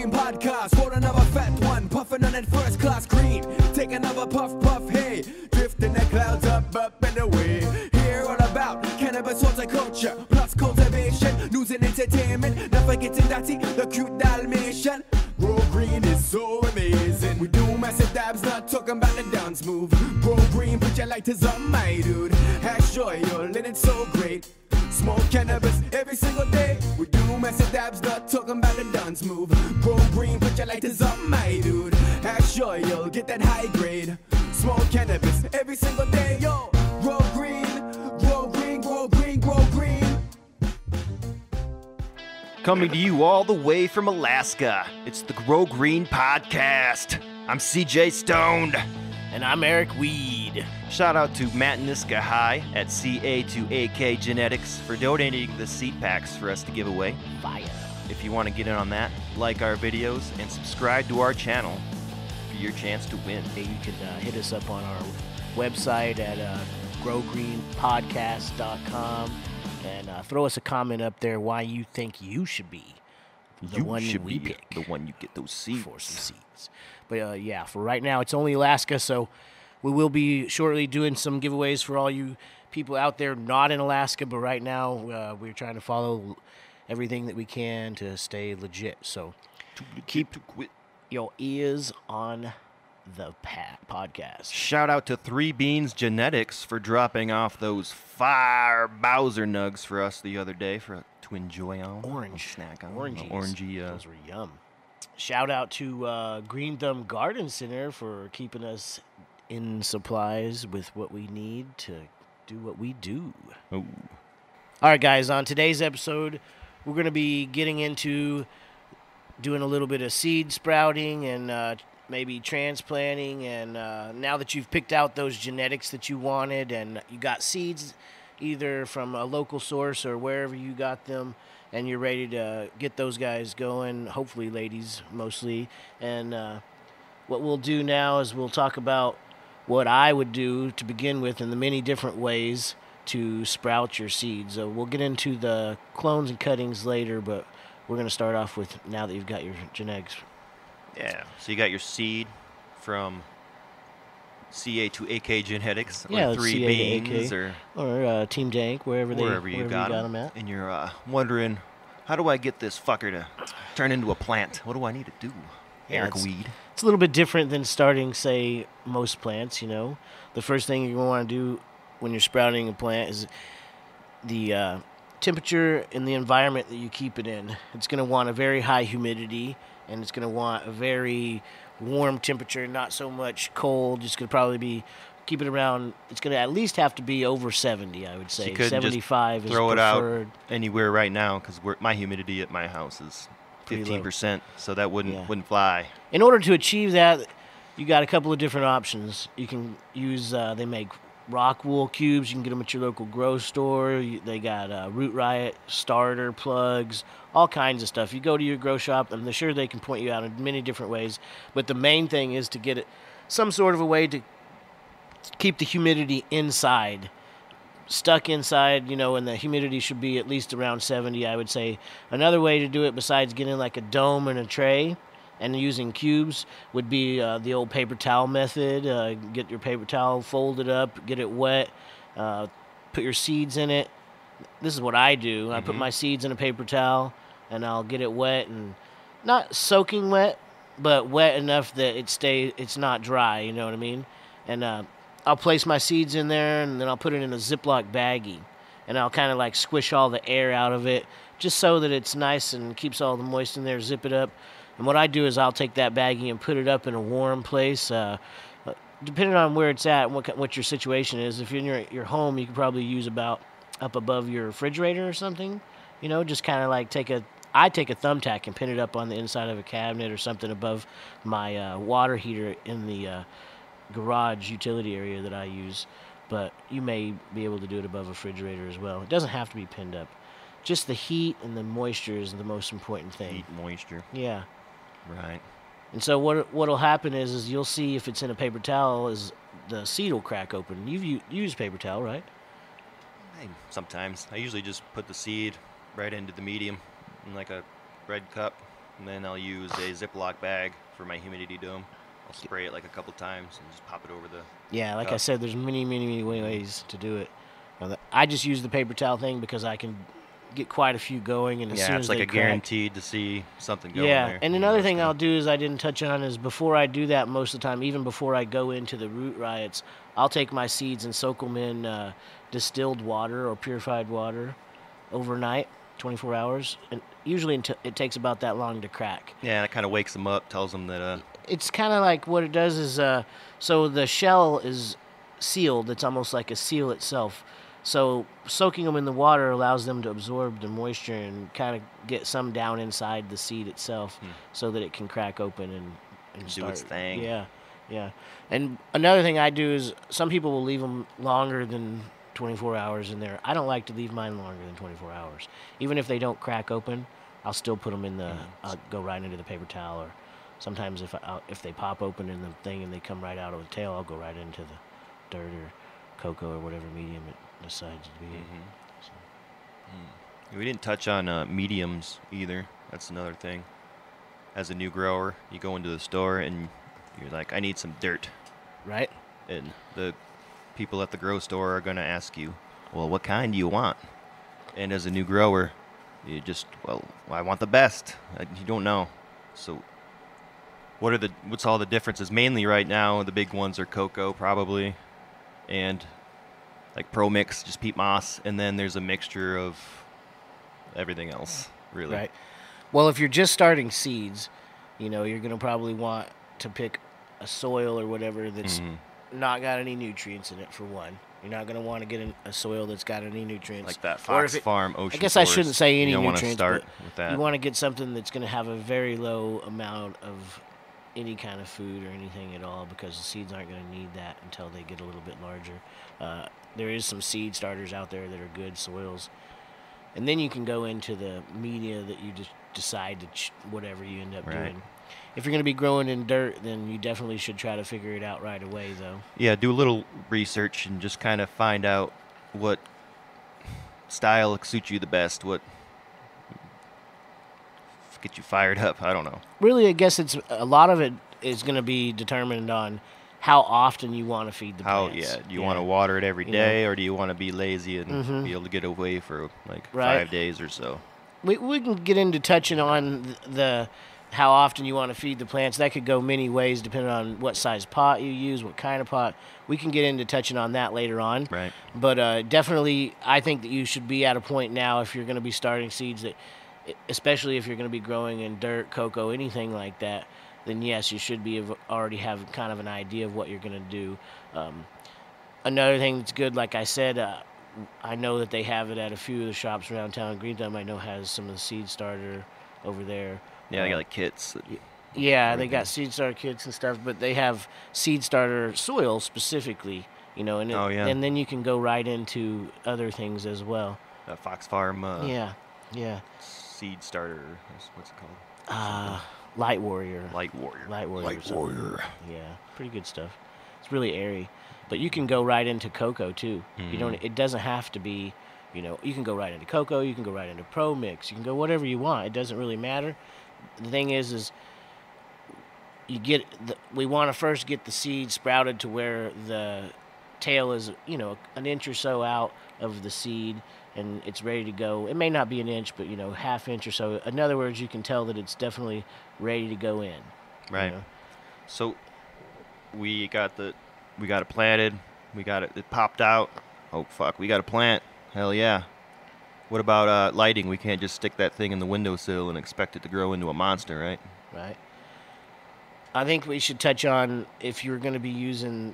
Green podcast, hold another fat one, puffing on that first class green. Take another puff, puff, hey, drifting the clouds up and away. Hear all about cannabis horticulture, plus cultivation, news and entertainment. Not forgetting Datty, the cute Dalmatian. Grow green is so amazing. We do massive dabs, not talking about the dance move. Grow green, put your lighters on, my dude. Hash oil, and it's so great. Smoke cannabis every single day. We do massive dabs, not talking about the dance move. Grow green, put your lighters on, my dude. Hash oil, get that high grade. Smoke cannabis every single day, yo. Grow green, grow green, grow green, grow green. Coming to you all the way from Alaska, it's the Grow Green Podcast. I'm CJ Stoned. And I'm Eric Weed. Shout out to Matt Niska High at CA2AK Genetics for donating the seed packs for us to give away. Fire. If you want to get in on that, like our videos and subscribe to our channel for your chance to win. You can hit us up on our website at growgreenpodcast.com and throw us a comment up there why you think you should be the one we pick. The one you get those seeds. For some seeds. But yeah, for right now, it's only Alaska, so we will be shortly doing some giveaways for all you people out there not in Alaska. But right now, we're trying to follow everything that we can to stay legit. So keep your ears on the podcast. Shout out to 3 Beans Genetics for dropping off those fire Bowser nugs for us the other day to enjoy on. Orange. Snack on. Oranges. Orangey. Those were yum. Shout out to Green Thumb Garden Center for keeping us in supplies with what we need to do what we do. Oh. All right, guys, on today's episode, we're going to be getting into doing a little bit of seed sprouting and maybe transplanting. And now that you've picked out those genetics that you wanted and you got seeds either from a local source or wherever you got them, and you're ready to get those guys going, hopefully ladies mostly. And what we'll do now is we'll talk about what I would do to begin with and the many different ways to sprout your seeds. We'll get into the clones and cuttings later, but we're going to start off with now that you've got your genetics. Yeah, so you got your seed from CA2AK Genetics, or Yeah, 3 CA to Beans, AK. Or Team Dank, wherever you got got them at. And you're wondering, how do I get this fucker to turn into a plant? What do I need to do? Yeah, Eric Weed. It's a little bit different than starting, say, most plants, you know. The first thing you're going to want to do when you're sprouting a plant is the temperature and the environment that you keep it in. It's going to want a very high humidity, and it's going to want a very warm temperature, not so much cold. It's going to probably be, keep it around, it's going to at least have to be over 70, I would say. So you couldn't 75 just throw is it preferred. out anywhere right now because my humidity at my house is 15%, so that wouldn't fly. In order to achieve that, you got a couple of different options. You can use, they make rock wool cubes. You can get them at your local grow store. They got Root Riot starter plugs, all kinds of stuff. You go to your grow shop, and they're sure they can point you out in many different ways. But the main thing is to get it some sort of a way to keep the humidity inside. Stuck inside, you know, and the humidity should be at least around 70, I would say. Another way to do it besides getting like a dome and a tray and using cubes would be the old paper towel method. Get your paper towel, fold it up, get it wet, put your seeds in it. This is what I do. I put my seeds in a paper towel, and I'll get it wet, and not soaking wet, but wet enough that it's not dry, you know what I mean? And I'll place my seeds in there, and then I'll put it in a Ziploc baggie, and I'll kind of like squish all the air out of it just so that it's nice and keeps all the moist in there, zip it up. And what I do is I'll take that baggie and put it up in a warm place, depending on where it's at and what your situation is. If you're in your home, you can probably use about up above your refrigerator or something, you know, just kind of like I take a thumbtack and pin it up on the inside of a cabinet or something above my water heater in the garage utility area that I use, but you may be able to do it above a refrigerator as well. It doesn't have to be pinned up. Just the heat and the moisture is the most important thing. Heat, moisture. Yeah. Right. And so what'll happen is you'll see if it's in a paper towel is the seed will crack open. You've used paper towel, right? Sometimes. I usually just put the seed right into the medium in like a bread cup, And then I'll use a Ziploc bag for my humidity dome. I'll spray it like a couple times and just pop it over the Yeah, like I cup. said, there's many ways to do it. I just use the paper towel thing because I can get quite a few going, and as soon Yeah, as it's like they a crack, guaranteed to see something going yeah, there. and You another know, it's thing gonna- I'll do is I didn't touch on is before I do that most of the time, even before I go into the root riots, I'll take my seeds and soak them in distilled water or purified water overnight, 24 hours, and usually it takes about that long to crack. Yeah, it kind of wakes them up, tells them that It's kind of like what it does is so the shell is sealed. It's almost like a seal itself. So soaking them in the water allows them to absorb the moisture and kind of get some down inside the seed itself, so that it can crack open and do start. its thing. Yeah. And another thing I do is some people will leave them longer than 24 hours in there. I don't like to leave mine longer than 24 hours. Even if they don't crack open, I'll still put them in the. I'll go right into the paper towel, or sometimes if they pop open in the thing and they come right out of the tail, I'll go right into the dirt or cocoa or whatever medium it decides to be. So. We didn't touch on mediums either. That's another thing. As a new grower, you go into the store and you're like, I need some dirt. Right? And the people at the grow store are going to ask you, well, what kind do you want? And as a new grower, you just, well, I want the best. You don't know. So what's all the differences? Mainly right now, the big ones are cocoa probably, and like Pro Mix, just peat moss, and then there's a mixture of everything else, really. Right. Well, if you're just starting seeds, you're going to probably want to pick a soil or whatever that's not got any nutrients in it, for one. You're not going to want to get a soil that's got any nutrients. Like that Or Fox if it- Farm Ocean I guess I Forest. shouldn't say any You don't want nutrients, to start but with that. you want to get something that's going to have a very low amount of any kind of food or anything at all, because the seeds aren't going to need that until they get a little bit larger. There is some seed starters out there that are good soils. And then you can go into the media that you just decide to whatever you end up Right. doing. If you're going to be growing in dirt, then you definitely should try to figure it out right away, though. Yeah, do a little research and just kind of find out what style suits you the best, what get you fired up. I don't know. Really, I guess it's a lot of it is going to be determined on how often you want to feed the plants. Do you want to water it every You day, or do you want to be lazy and be able to get away for like Right. 5 days or so? We can get into touching on the how often you want to feed the plants. That could go many ways depending on what size pot you use, what kind of pot. We can get into touching on that later on. Right. But definitely, I think that you should be at a point now, if you're going to be starting seeds, that especially if you're going to be growing in dirt, cocoa, anything like that, then yes, you should be already have kind of an idea of what you're going to do. Another thing that's good, like I said, I know that they have it at a few of the shops around town. Green Thumb, I know, has some of the seed starter over there. Yeah, I got like kits. Yeah, they got seed starter kits and stuff, but they have seed starter soil specifically, and Oh, yeah. and then you can go right into other things as well. Fox Farm Yeah. seed starter. What's it called? Light Warrior. Light Warrior. or something. Yeah, pretty good stuff. It's really airy, but you can go right into cocoa too. You don't. It doesn't have to be. You can go right into cocoa. You can go right into Pro Mix. You can go whatever you want. It doesn't really matter. The thing is we want to first get the seed sprouted to where the tail is, an inch or so out of the seed, and it's ready to go. It may not be an inch, but half inch or so. In other words, you can tell that it's definitely ready to go in. Right. So we got it planted. We got it popped out. Oh fuck, we got a plant. Hell yeah. What about lighting? We can't just stick that thing in the windowsill and expect it to grow into a monster, right? Right. I think we should touch on, if you're going to be using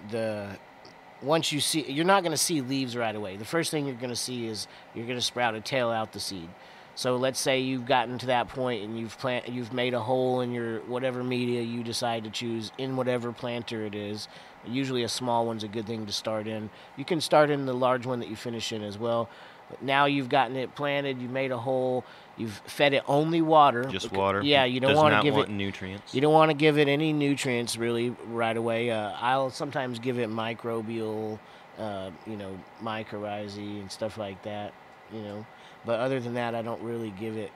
once you see, you're not going to see leaves right away. The first thing you're going to see is you're going to sprout a tail out the seed. So let's say you've gotten to that point and you've made a hole in your whatever media you decide to choose in whatever planter it is. Usually a small one's a good thing to start in. You can start in the large one that you finish in as well. But now you've gotten it planted, you made a hole, you've fed it only water. Just water. Yeah, you don't want to give it nutrients. You don't want to give it any nutrients really right away. I'll sometimes give it microbial, mycorrhizae and stuff like that. But other than that, I don't really give it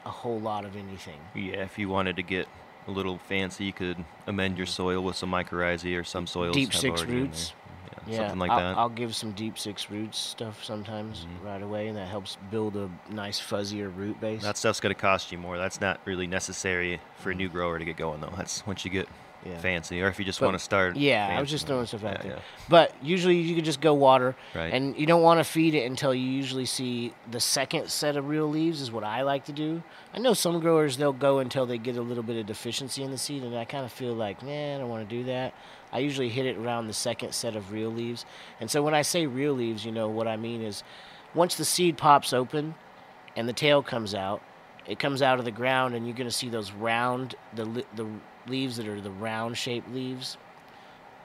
a whole lot of anything. Yeah, if you wanted to get a little fancy, you could amend your soil with some mycorrhizae, or some soils Deep have six already in roots. there. Yeah, Something like I'll, that. I'll give some deep six roots stuff sometimes right away, and that helps build a nice fuzzier root base. That stuff's going to cost you more. That's not really necessary for a new grower to get going, though. That's once you get Yeah. fancy, or if you just But- want to start. Yeah, I fancy. was just throwing stuff out Yeah, there. yeah. But usually you could just go water, Right. and you don't want to feed it until you usually see the second set of real leaves is what I like to do. I know some growers, they'll go until they get a little bit of deficiency in the seed, and I kind of feel like, man, I don't want to do that. I usually hit it around the second set of real leaves. And so when I say real leaves, what I mean is once the seed pops open and the tail comes out, it comes out of the ground, and you're going to see those round, the leaves that are the round-shaped leaves.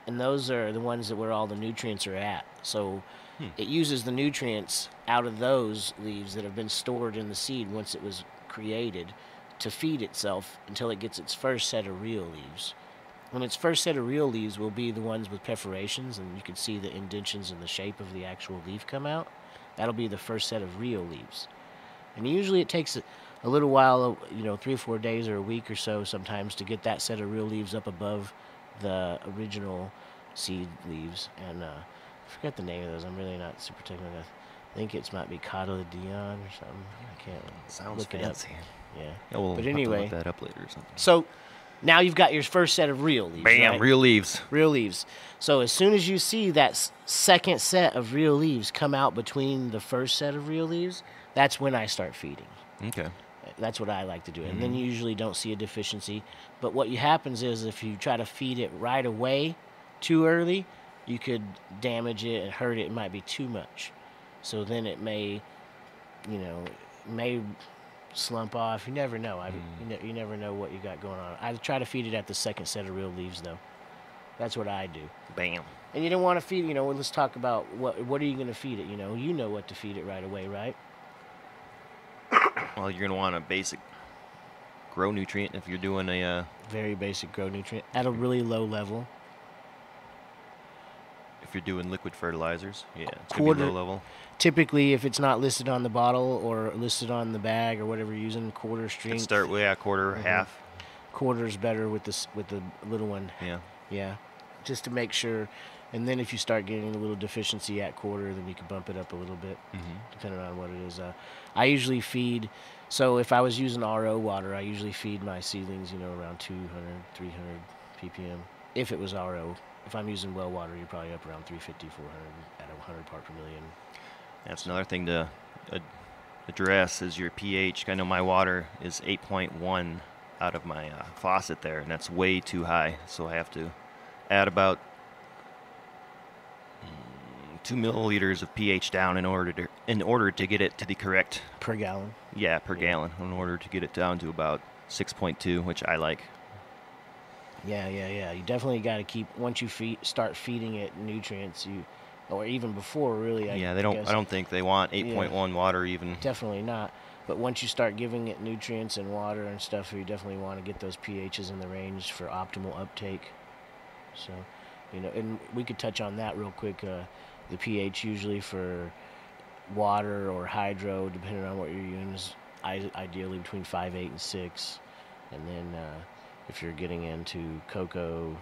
And those are the ones that where all the nutrients are at. So it uses the nutrients out of those leaves that have been stored in the seed once it was created to feed itself until it gets its first set of real leaves. When its first set of real leaves will be the ones with perforations, and you can see the indentions in the shape of the actual leaf come out. That'll be the first set of real leaves. And usually it takes a little while, 3 or 4 days or a week or so sometimes to get that set of real leaves up above the original seed leaves. And I forget the name of those. I'm really not super technical. I think it might be Cotyledon or something. I can't Sounds look fancy. it up. Yeah. Yeah, we'll But have to anyway, look that up later or something. so now you've got your first set of real leaves. Bam, right? real leaves. Real leaves. So as soon as you see that second set of real leaves come out between the first set of real leaves, that's when I start feeding. Okay. That's what I like to do. And then you usually don't see a deficiency. But what happens is if you try to feed it right away too early, you could damage it and hurt it. It might be too much. So then it may, may slump off. You never know. You never know what you got going on. I try to feed it at the second set of real leaves, though. That's what I do. Bam. And you don't want to feed, let's talk about what are you going to feed it? You know what to feed it right away, right? Well, you're going to want a basic grow nutrient if you're doing a... Very basic grow nutrient at a really low level. If you're doing liquid fertilizers, yeah, it's going to Quarter- be low level. Typically, if it's not listed on the bottle or listed on the bag or whatever you're using, quarter string. Let's start with quarter, half. Quarter's better with the little one. Yeah. Yeah, just to make sure. And then if you start getting a little deficiency at quarter, then you can bump it up a little bit, depending on what it is. I usually feed. So if I was using RO water, I usually feed my seedlings, around 200, 300 ppm. If it was RO. If I'm using well water, you're probably up around 350, 400 at 100 part per million. That's another thing to address is your pH. I know my water is 8.1 out of my faucet there, and that's way too high. So I have to add about 2 milliliters of pH down in order to get it to the correct Per gallon. per gallon, in order to get it down to about 6.2, which I like. Yeah. You definitely got to keep once you start feeding it nutrients. Or even before, really. I don't think they want 8.1 water even. Definitely not. But once you start giving it nutrients and water and stuff, you definitely want to get those pHs in the range for optimal uptake. So, and we could touch on that real quick. The pH usually for water or hydro, depending on what you're using, is ideally between 5.8 and 6. And then if you're getting into cocoa,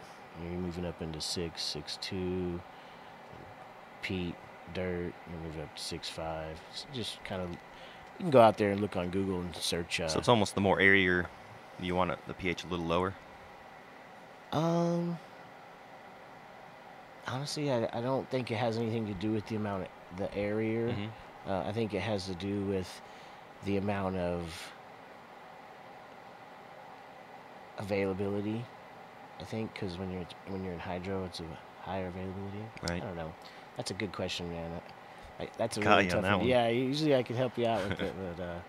you're moving up into 6, 6.2. Peat, dirt, you move up to 6.5. Just kind of, you can go out there and look on Google and search. So it's almost the more airier, you want the pH a little lower? Honestly, I don't think it has anything to do with the amount of the airier. I think it has to do with the amount of availability. I think because when you're in hydro, it's a higher availability. Right. I don't know. That's a good question, man. That's a Got really you tough on that one. Yeah, usually I can help you out with it, but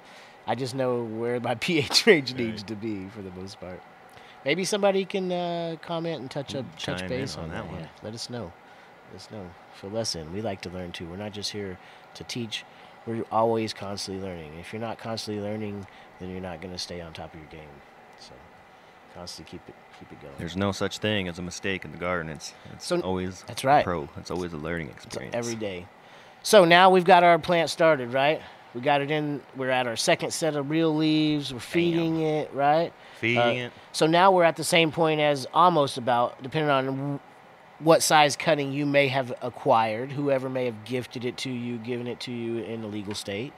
I just know where my pH range needs to be for the most part. Maybe somebody can comment and touch Chime base in on on that. that one. Yeah, let us know. Fill us in. We like to learn too. We're not just here to teach. We're always constantly learning. If you're not constantly learning, then you're not going to stay on top of your game. So constantly keep it going. There's no such thing as a mistake in the garden. It's always that's right. It's always a learning experience. Every day. So now we've got our plant started, right? We got it in. We're at our second set of real leaves. We're feeding it, right? Feeding it. So now we're at the same point as almost about, depending on what size cutting you may have acquired, whoever may have gifted it to you, given it to you in a legal state,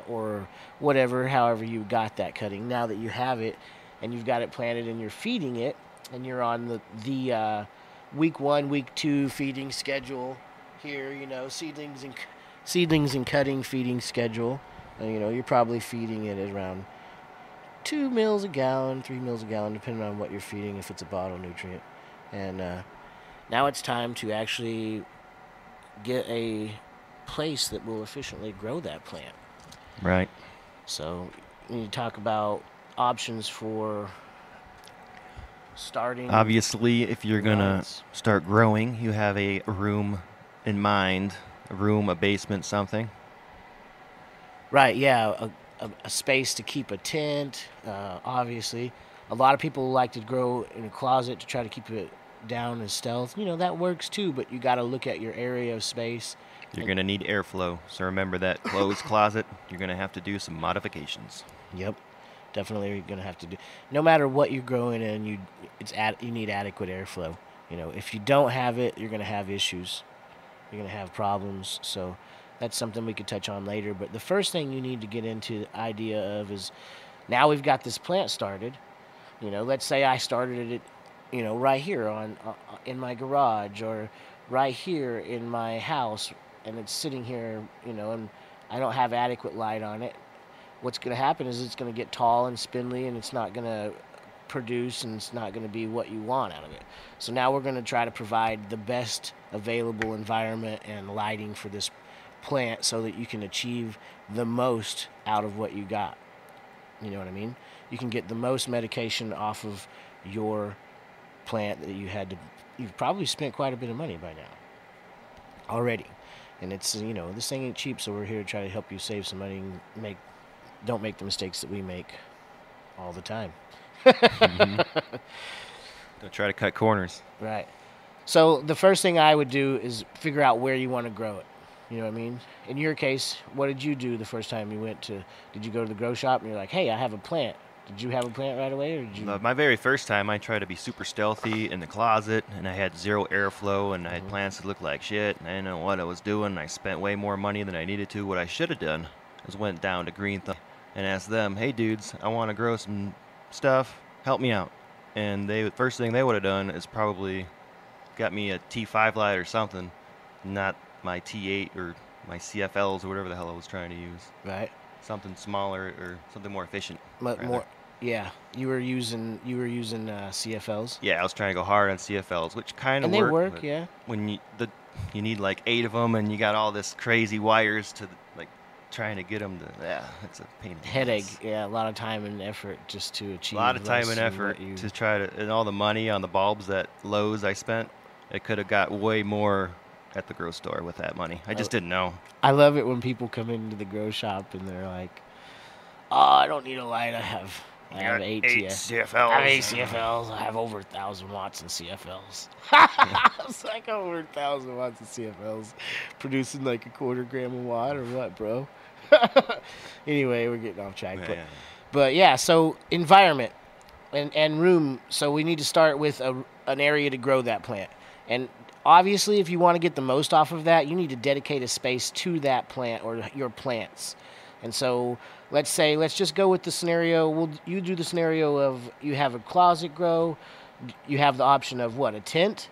or whatever, however you got that cutting. Now that you have it and you've got it planted and you're feeding it, and you're on the week 1, week 2 feeding schedule here, seedlings and cutting feeding schedule. You're probably feeding it at around 2 mils a gallon, 3 mils a gallon, depending on what you're feeding, if it's a bottle nutrient. And now it's time to actually get a place that will efficiently grow that plant. Right. So you talk about options for starting. Obviously, if you're going to start growing, you have a room in mind, a basement, something. Right, yeah, a space to keep a tent, obviously. A lot of people like to grow in a closet to try to keep it down as stealth. That works too, but you got to look at your area of space. You're going to need airflow, so remember that closed closet, you're going to have to do some modifications. Yep, definitely you're going to have to do. No matter what you're growing in, you need adequate airflow. If you don't have it, you're going to have issues. You're going to have problems, so that's something we could touch on later. But the first thing you need to get into the idea of is, now we've got this plant started. Let's say I started it, right here in my garage, or right here in my house, and it's sitting here, and I don't have adequate light on it. What's going to happen is it's going to get tall and spindly, and it's not going to produce, and it's not going to be what you want out of it. So now we're going to try to provide the best available environment and lighting for this plant so that you can achieve the most out of what you got. You know what I mean? You can get the most medication off of your plant that you've probably spent quite a bit of money by now already. And it's, this thing ain't cheap, so we're here to try to help you save some money and don't make the mistakes that we make all the time. Mm-hmm. Don't try to cut corners. Right. So the first thing I would do is figure out where you want to grow it. You know what I mean? In your case, what did you do the first time did you go to the grow shop and you're like, hey, I have a plant. Did you have a plant right away, or did you? My very first time, I tried to be super stealthy in the closet, and I had zero airflow, and I had plants that looked like shit, and I didn't know what I was doing. I spent way more money than I needed to. What I should have done is went down to Green Thumb and asked them, hey, dudes, I want to grow some stuff. Help me out. And the first thing they would have done is probably got me a T5 light or something, not my T8 or my CFLs or whatever the hell I was trying to use. Right. Something smaller or something more efficient. Yeah, you were using CFLs. Yeah, I was trying to go hard on CFLs, which kind of work. And they work. work, yeah. When you need like 8 of them, and you got all this crazy wires to like trying to get them to. Yeah, it's a pain in the headache. ass. Yeah, a lot of time and effort just to achieve. A lot of time and effort to try to, and all the money on the bulbs at Lowe's I spent. It could have got way more at the grow store with that money. I just didn't know. I love it when people come into the grow shop and they're like, "Oh, I don't need a light. I have 8 CFLs. I have 8 CFLs. I have over 1,000 watts in CFLs." It's like over 1,000 watts in CFLs, producing like a 1/4 gram a watt or what, bro? Anyway, we're getting off track. But yeah, so environment and room. So we need to start with an area to grow that plant. And obviously, if you want to get the most off of that, you need to dedicate a space to that plant or your plants. And so let's just go with the scenario. You do the scenario of you have a closet grow. You have the option of what? A tent?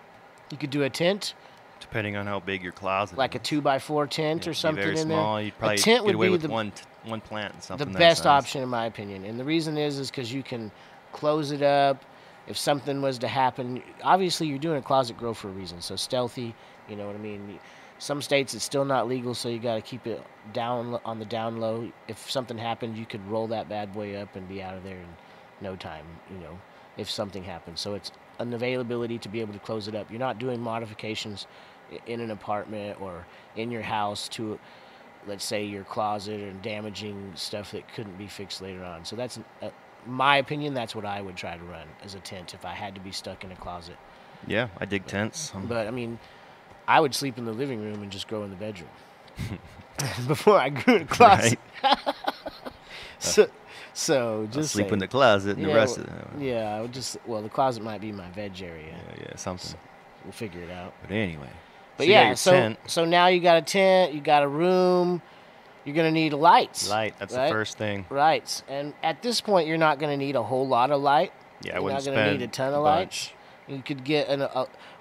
You could do a tent. Depending on how big your closet like is. a 2x4 tent or something very in small, there. You'd probably a tent get away would be with one plant and something the that best size. option in my opinion. And the reason is because you can close it up. If something was to happen, obviously you're doing a closet grow for a reason. So stealthy, you know what I mean? Some states it's still not legal, so you got to keep it down on the down low. If something happened, you could roll that bad boy up and be out of there in no time, if something happens. So it's an availability to be able to close it up. You're not doing modifications in an apartment or in your house to, let's say, your closet and damaging stuff that couldn't be fixed later on. So that's, my opinion, that's what I would try to run as a tent if I had to be stuck in a closet. Yeah, I dig tents. But, I mean, I would sleep in the living room and just grow in the bedroom. before I grew in a closet. Right. So I'll just sleep saying. in the closet and the rest of it. Yeah, I would just the closet might be my veg area. Yeah, something. We'll figure it out. But anyway. But you got yeah, your so tent. so now you got a tent, you got a room, you're gonna need lights. Light, that's right? the first thing. Right, and at this point, you're not gonna need a whole lot of light. Yeah, I You're wouldn't not gonna spend need a ton a of bunch. lights. You could get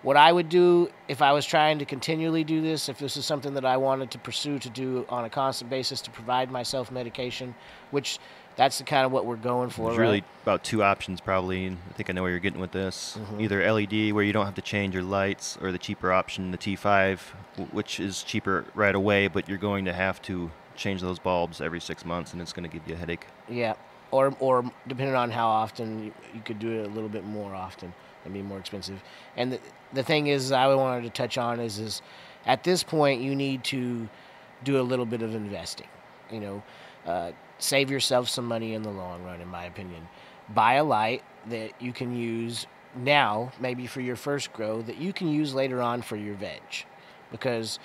what I would do if I was trying to continually do this, if this is something that I wanted to pursue to do on a constant basis to provide myself medication, which that's the kind of what we're going for. There's right? really about two options probably, and I think I know where you're getting with this. Either LED, where you don't have to change your lights, or the cheaper option, the T5, which is cheaper right away, but you're going to have to change those bulbs every 6 months, and it's going to give you a headache. Yeah, or depending on how often, you could do it a little bit more often and be more expensive. And the thing is, I wanted to touch on is at this point you need to do a little bit of investing. Save yourself some money in the long run, in my opinion. Buy a light that you can use now, maybe for your first grow, that you can use later on for your veg, because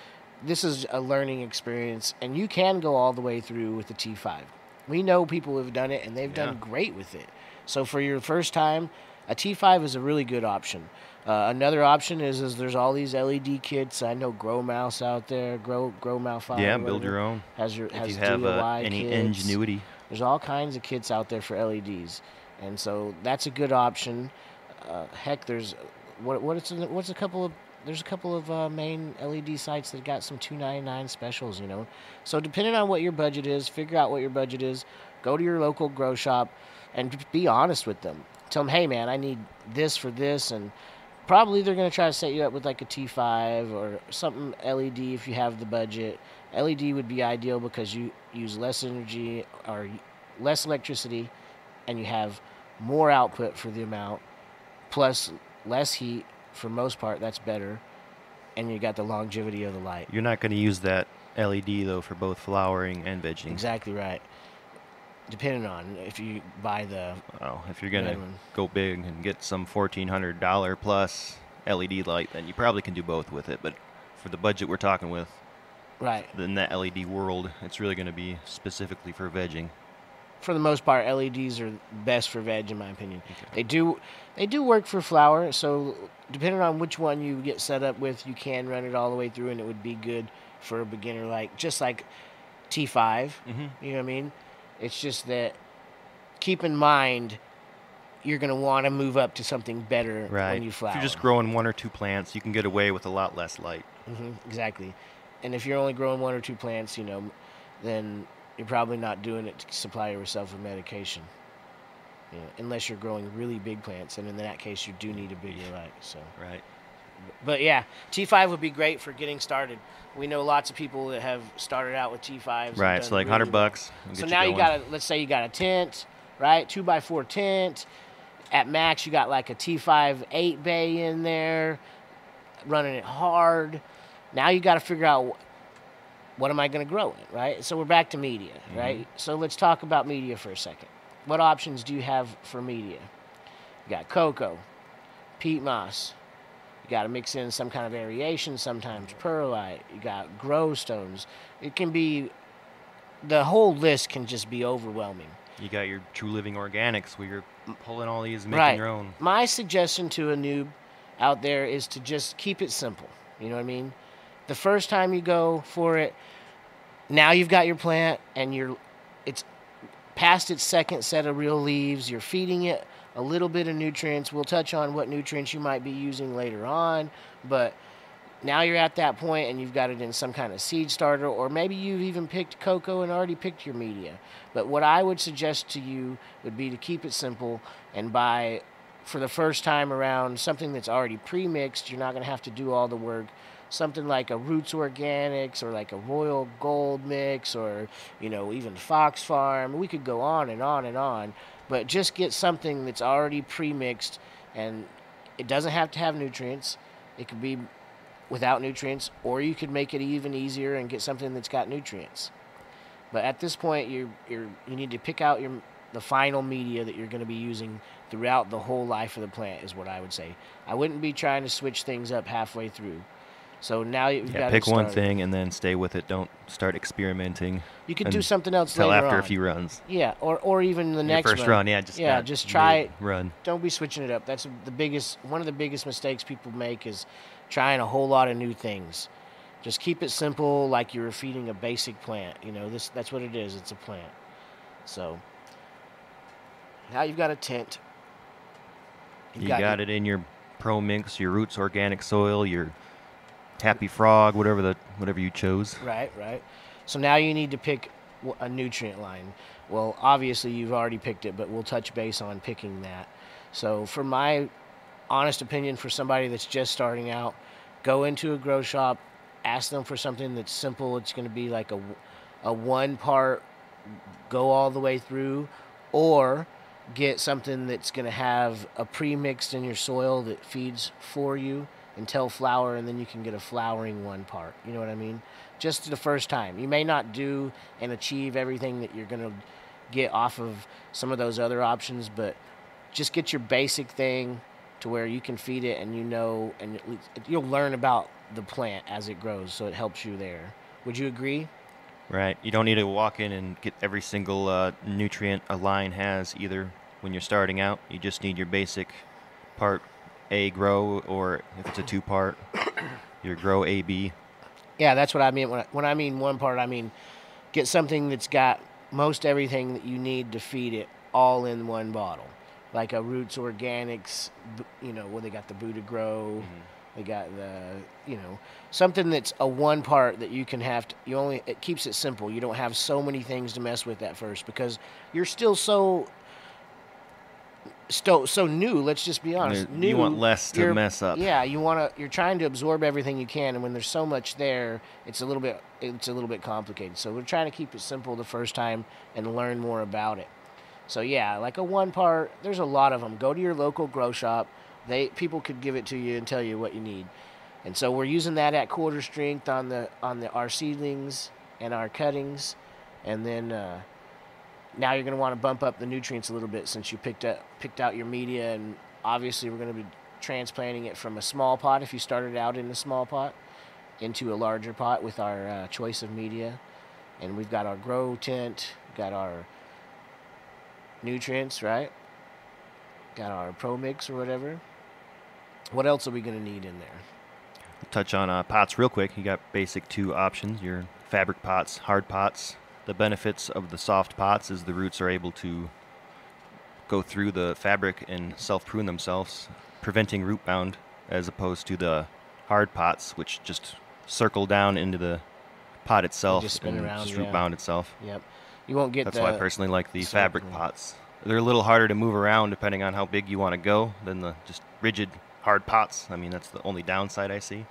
this is a learning experience, and you can go all the way through with the T5. We know people who have done it, and they've done great with it. So for your first time, a T5 is a really good option. Another option is there's all these LED kits. I know Grow Mouse out there, Grow Mouse 5. Yeah, build your own. Has If you have DIY any kits. ingenuity. There's all kinds of kits out there for LEDs, and so that's a good option. Heck, there's what's a couple of there's a couple of main LED sites that got some $2.99 specials. So depending on what your budget is, figure out what your budget is. Go to your local grow shop and be honest with them. Tell them, hey man, I need this for this, and probably they're going to try to set you up with like a T5 or something LED if you have the budget. LED would be ideal because you use less energy or less electricity, and you have more output for the amount, plus less heat. For most part, that's better, and you got the longevity of the light. You're not going to use that LED, though, for both flowering and vegging. Exactly right. Depending on if you buy the... Well, if you're going to go big and get some $1,400 plus LED light, then you probably can do both with it. But for the budget we're talking with, right, in that LED world, it's really going to be specifically for vegging. For the most part, LEDs are best for veg, in my opinion. Okay. They do work for flower, so depending on which one you get set up with, you can run it all the way through, and it would be good for a beginner, just like T5. You know what I mean? It's just that keep in mind you're going to want to move up to something better when you flower. If you're just growing one or two plants, you can get away with a lot less light. Exactly. And if you're only growing one or two plants, then you're probably not doing it to supply yourself with medication, unless you're growing really big plants, and in that case, you do need a bigger light. So. Right. But yeah, T5 would be great for getting started. We know lots of people that have started out with T5s. Right, so like really $100. So now you got let's say you got a tent, right? 2x4 tent. At max, you got like a T5 8 bay in there, running it hard. Now you got to figure out what am I going to grow in, right? So we're back to media, right? So let's talk about media for a second. What options do you have for media? You got cocoa, peat moss. You got to mix in some kind of variation, sometimes perlite. You got grow stones. It can be, the whole list can just be overwhelming. You got your True Living Organics where you're pulling all these and making your own. My suggestion to a noob out there is to just keep it simple. You know what I mean? The first time you go for it, now you've got your plant and it's past its second set of real leaves. You're feeding it a little bit of nutrients. We'll touch on what nutrients you might be using later on, but now you're at that point and you've got it in some kind of seed starter, or maybe you've even picked cocoa and already picked your media. But what I would suggest to you would be to keep it simple and buy, for the first time around, something that's already pre-mixed. You're not going to have to do all the work. Something like a Roots Organics or like a Royal Gold mix, or even Fox Farm. We could go on and on and on, but just get something that's already pre-mixed, and it doesn't have to have nutrients. It could be without nutrients, or you could make it even easier and get something that's got nutrients. But at this point, you need to pick out the final media that you're going to be using throughout the whole life of the plant, is what I would say. I wouldn't be trying to switch things up halfway through. So now you've got to pick one thing and then stay with it. Don't start experimenting. You could do something else until later after on. a few runs. Yeah, or even the next first run. Yeah, just try it. Run. Don't be switching it up. That's one of the biggest mistakes people make is trying a whole lot of new things. Just keep it simple, like you're feeding a basic plant. That's what it is. It's a plant. So now you've got a tent. You got it in your Pro Mix, your Roots Organic Soil, your Happy Frog, whatever you chose. Right. So now you need to pick a nutrient line. Well, obviously you've already picked it, but we'll touch base on picking that. So for my honest opinion, for somebody that's just starting out, go into a grow shop, ask them for something that's simple. It's going to be like a one part, go all the way through, or get something that's going to have a pre-mixed in your soil that feeds for you until flower, and then you can get a flowering one part. You know what I mean? Just the first time. You may not do and achieve everything that you're going to get off of some of those other options, but just get your basic thing to where you can feed it, and and you'll learn about the plant as it grows, so it helps you there. Would you agree? Right. You don't need to walk in and get every single nutrient a line has either when you're starting out. You just need your basic part A grow, or if it's a two-part, your grow AB. Yeah, that's what I mean. When I mean one part, I mean get something that's got most everything that you need to feed it all in one bottle. Like a Roots Organics, where they got the Buddha Grow. Mm-hmm. They got the, something that's a one part that you can have to, it keeps it simple. You don't have so many things to mess with at first because you're still so new. Let's just be honest. New, you want less to mess up. Yeah, you're trying to absorb everything you can, and when there's so much there, it's a little bit complicated. So we're trying to keep it simple the first time and learn more about it. So yeah, like a one part, there's a lot of them. Go to your local grow shop. People could give it to you and tell you what you need. And so we're using that at quarter strength on our seedlings and our cuttings. And then now you're going to want to bump up the nutrients a little bit since you picked out your media. And obviously we're going to be transplanting it from a small pot, if you started out in a small pot, into a larger pot with our choice of media. And we've got our grow tent, got our nutrients, right? Got our Pro Mix or whatever. What else are we going to need in there? Touch on pots real quick. You got basic two options, your fabric pots, hard pots. The benefits of the soft pots is the roots are able to go through the fabric and self-prune themselves, preventing root bound, as opposed to the hard pots, which just circle down into the pot itself just spin and around, just root bound itself. Yep. You won't get That's why I personally like the fabric pots. They're a little harder to move around depending on how big you want to go than the just rigid hard pots. I mean, that's the only downside I see.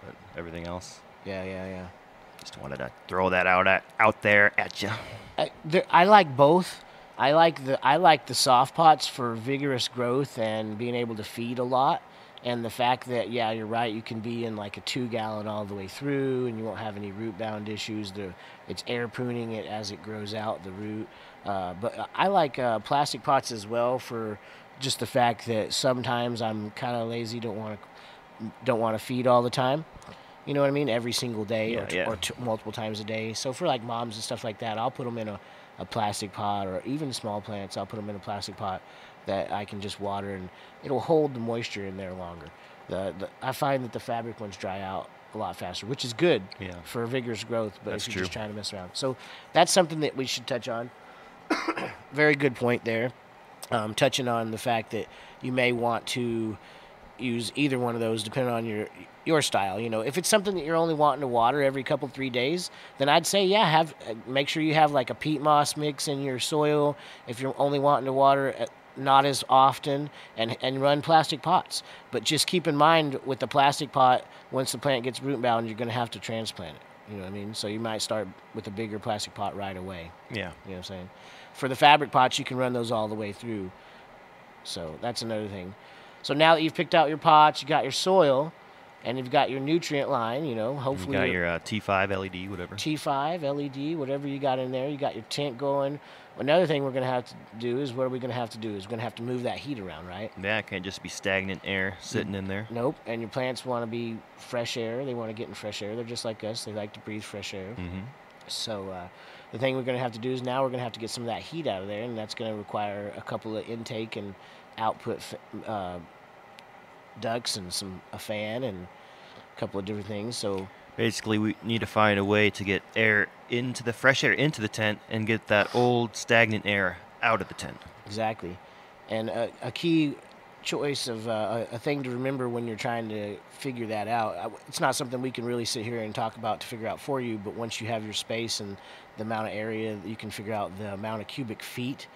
But everything else. Yeah. Just wanted to throw that out there at you. I like both. I like the soft pots for vigorous growth and being able to feed a lot. And the fact that, yeah, you're right, you can be in like a 2-gallon all the way through and you won't have any root bound issues. It's air pruning it as it grows out, the root. But I like plastic pots as well for just the fact that sometimes I'm kind of lazy, don't want to feed all the time. You know what I mean? Every single day or multiple times a day. So for like moms and stuff like that, I'll put them in a plastic pot, or even small plants, I'll put them in a plastic pot that I can just water, and it'll hold the moisture in there longer. I find that the fabric ones dry out a lot faster, which is good for vigorous growth, but if you're just trying to mess around. So that's something that we should touch on. Very good point there. Touching on the fact that you may want to use either one of those depending on your style. If it's something that you're only wanting to water every 3 days, then I'd say make sure you have like a peat moss mix in your soil. If you're only wanting to water not as often, and run plastic pots. But just keep in mind with the plastic pot, once the plant gets root bound, you're going to have to transplant it. You know what I mean? So you might start with a bigger plastic pot right away. Yeah. You know what I'm saying? For the fabric pots, you can run those all the way through. So that's another thing. So now that you've picked out your pots, you got your soil, and you've got your nutrient line, hopefully. You got your T5 LED, whatever. T5 LED, whatever you got in there. You got your tent going. Another thing we're going to have to do is, what are we going to have to do? Is we're going to have to move that heat around, right? Yeah, it can't just be stagnant air sitting in there. Nope. And your plants want to be fresh air. They want to get in fresh air. They're just like us. They like to breathe fresh air. Mm-hmm. So the thing we're going to have to do is now we're going to have to get some of that heat out of there, and that's going to require a couple of intake and output ducts and a fan and a couple of different things. So basically, we need to find a way to get fresh air into the tent and get that old stagnant air out of the tent. Exactly. And a key choice of a thing to remember when you're trying to figure that out, it's not something we can really sit here and talk about to figure out for you, but once you have your space and the amount of area, you can figure out the amount of cubic feet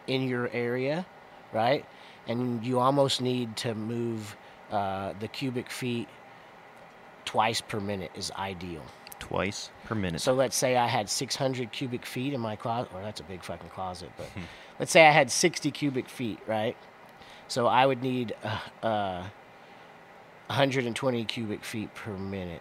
in your area, right? And you almost need to move the cubic feet twice per minute is ideal. Twice per minute. So let's say I had 600 cubic feet in my closet, or that's a big fucking closet, but let's say I had 60 cubic feet, right? So I would need 120 cubic feet per minute.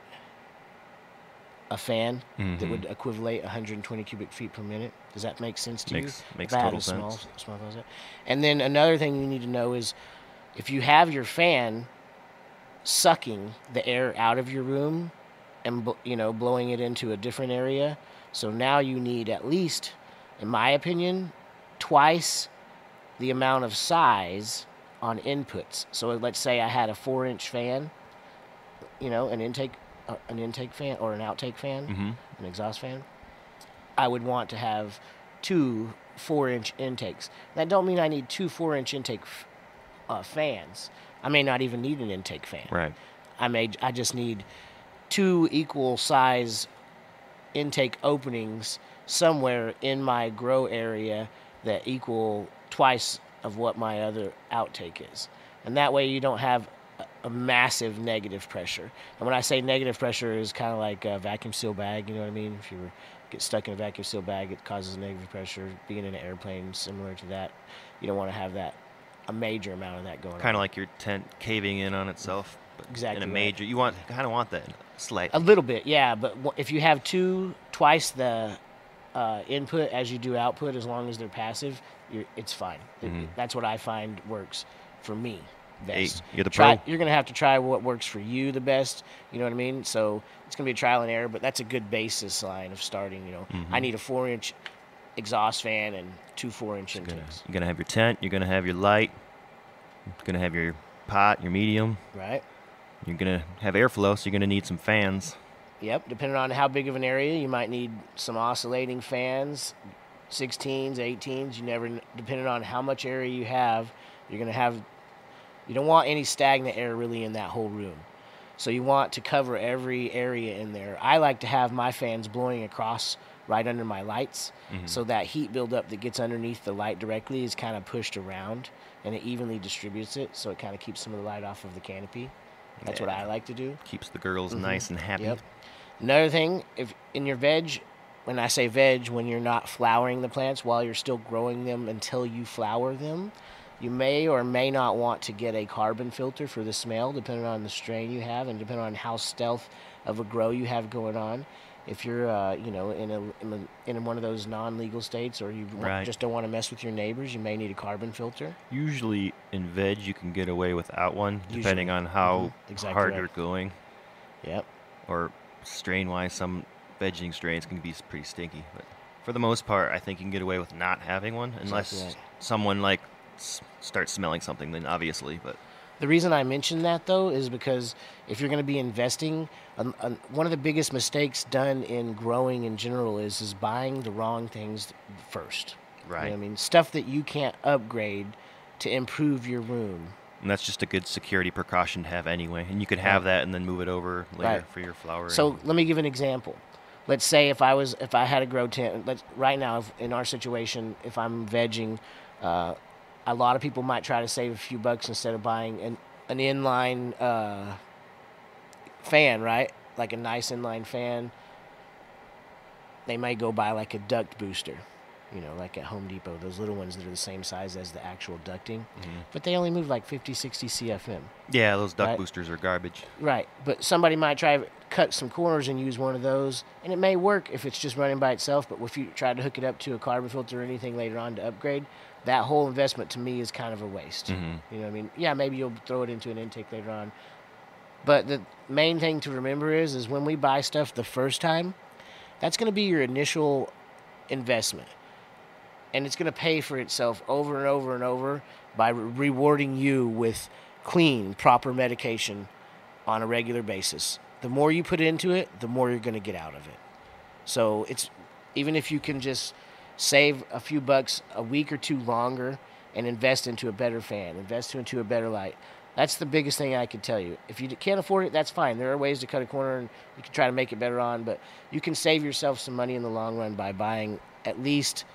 A fan that would equivalent 120 cubic feet per minute. Does that make sense to you? Makes total sense. Small closet. And then another thing you need to know is if you have your fan sucking the air out of your room and blowing it into a different area, so now you need at least, in my opinion, twice the amount of size on inputs. So let's say I had a 4-inch fan, an intake fan or an outtake fan, an exhaust fan. I would want to have 2 4-inch intakes. That don't mean I need 2 4-inch intake fans. I may not even need an intake fan. Right. I just need 2 equal size intake openings somewhere in my grow area that equal twice of what my other outtake is. And that way you don't have a massive negative pressure. And when I say negative pressure, is kind of like a vacuum seal bag, you know what I mean? If you get stuck in a vacuum seal bag, it causes negative pressure. Being in an airplane, similar to that, you don't want to have a major amount of that going on. Kind of like your tent caving in on itself. But exactly. In a major, you kind of want that slightly. A little bit, yeah. But if you have twice the input as you do output, as long as they're passive, it's fine. That's what I find works for me best. Hey, you're the pro. You're going to have to try what works for you the best. You know what I mean? So it's going to be a trial and error, but that's a good basis line of starting. I need a 4-inch exhaust fan and 2 4-inch intakes. You're going to have your tent. You're going to have your light. You're going to have your pot, your medium. Right. You're going to have airflow, so you're going to need some fans. Yep. Depending on how big of an area, you might need some oscillating fans, 16s, 18s. Depending on how much area you have, you're going to have. You don't want any stagnant air really in that whole room. So you want to cover every area in there. I like to have my fans blowing across right under my lights, so that heat buildup that gets underneath the light directly is kind of pushed around, and it evenly distributes it, so it kind of keeps some of the light off of the canopy. That's what I like to do. Keeps the girls nice and happy. Yep. Another thing, if in your veg, when I say veg, when you're not flowering the plants while you're still growing them until you flower them, you may or may not want to get a carbon filter for the smell, depending on the strain you have and depending on how stealth of a grow you have going on. If you're, in one of those non-legal states, or you just don't want to mess with your neighbors, you may need a carbon filter. Usually in veg, you can get away without one, depending on how hard you're going. Yep. Or strain-wise, some vegging strains can be pretty stinky. But for the most part, I think you can get away with not having one, unless someone starts smelling something, then obviously. But the reason I mention that, though, is because if you're going to be investing, one of the biggest mistakes done in growing in general is buying the wrong things first. Right. You know what I mean? Stuff that you can't upgrade to improve your room. And that's just a good security precaution to have anyway. And you could have that and then move it over later for your flowering. So let me give an example. Let's say if I had a grow tent, right now in our situation, if I'm vegging, a lot of people might try to save a few bucks instead of buying an inline fan, right? Like a nice inline fan. They might go buy like a duct booster. like at Home Depot, those little ones that are the same size as the actual ducting, but they only move like 50, 60 CFM. Yeah, those duct Right. boosters are garbage. Right, but somebody might try to cut some corners and use one of those, and it may work if it's just running by itself, but if you try to hook it up to a carbon filter or anything later on to upgrade, that whole investment to me is kind of a waste. You know what I mean? Yeah, maybe you'll throw it into an intake later on. But the main thing to remember is when we buy stuff the first time, that's going to be your initial investment. And it's going to pay for itself over and over and over by rewarding you with clean, proper medication on a regular basis. The more you put into it, the more you're going to get out of it. So it's even if you can just save a few bucks a week or two longer and invest into a better fan, invest into a better light. That's the biggest thing I could tell you. If you can't afford it, that's fine. There are ways to cut a corner and you can try to make it better on, but you can save yourself some money in the long run by buying at least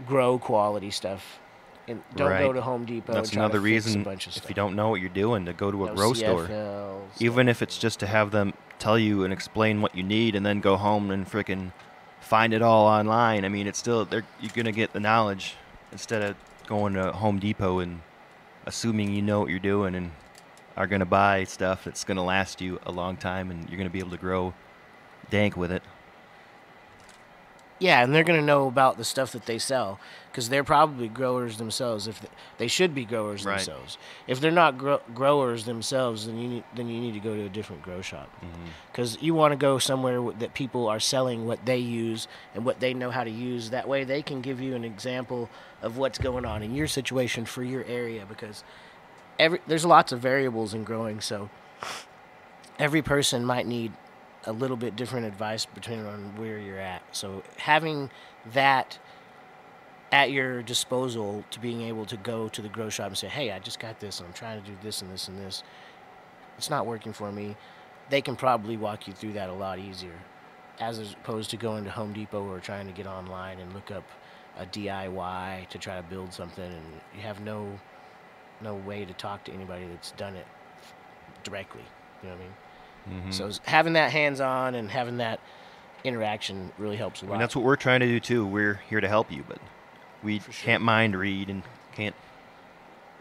grow quality stuff. And don't Right. go to Home Depot That's and try another to fix a reason, bunch of stuff. if you don't know what you're doing, to go to a No grow store. CFLs, Even if it's just to have them tell you and explain what you need and then go home and frickin' find it all online. I mean, it's still, you're going to get the knowledge instead of going to Home Depot and assuming you know what you're doing and are going to buy stuff that's going to last you a long time and you're going to be able to grow dank with it. Yeah, and they're going to know about the stuff that they sell because they're probably growers themselves. If they should be growers Right. themselves. If they're not growers themselves, then you need to go to a different grow shop because you want to go somewhere that people are selling what they use and what they know how to use. That way, they can give you an example of what's going on in your situation for your area because there's lots of variables in growing. So every person might need a little bit different advice depending on where you're at. So having that at your disposal to being able to go to the grow shop and say, hey, I just got this and I'm trying to do this and this and this. It's not working for me. They can probably walk you through that a lot easier as opposed to going to Home Depot or trying to get online and look up a DIY to try to build something and you have no way to talk to anybody that's done it directly. You know what I mean? So having that hands-on and having that interaction really helps a lot. I mean, that's what we're trying to do too. We're here to help you, but we For sure. can't mind read and can't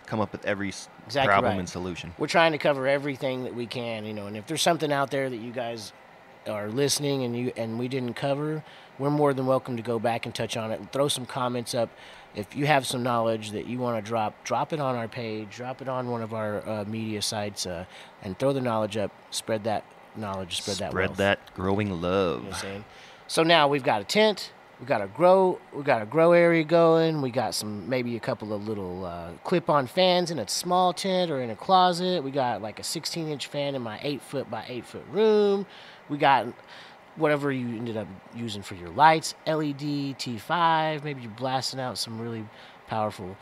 come up with every Exactly problem right. and solution. We're trying to cover everything that we can, and if there's something out there that you guys are listening and we didn't cover, we're more than welcome to go back and touch on it and throw some comments up. If you have some knowledge that you want to drop it on our page, drop it on one of our media sites, and throw the knowledge up. Spread that knowledge, spread that wealth. that growing love. You know what I'm saying? So now we've got a tent, we got a grow area going. We got maybe a couple of little clip-on fans in a small tent or in a closet. We got like a 16-inch fan in my 8-foot by 8-foot room. We got whatever you ended up using for your lights, LED, T5. Maybe you're blasting out some really powerful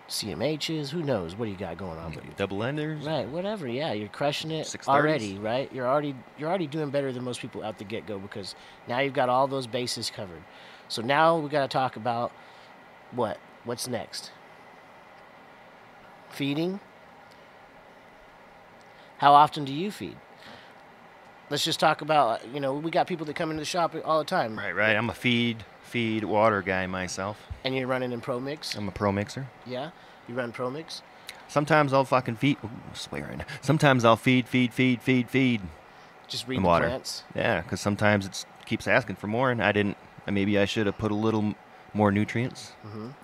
CMHs. Who knows? What do you got going on? Double enders. Right, whatever. Yeah, you're crushing it 630s. already, right? You're already doing better than most people out the get-go because now you've got all those bases covered. So now we got to talk about what's next. Feeding. How often do you feed? Let's just talk about, we got people that come into the shop all the time. Right. I'm a feed water guy myself. And you're running in Pro Mix? I'm a Pro Mixer. Yeah? You run Pro Mix? Sometimes I'll fucking feed. Ooh, swearing. Sometimes I'll feed. Just read and the water. plants? Yeah, because sometimes it keeps asking for more, and maybe I should have put a little more nutrients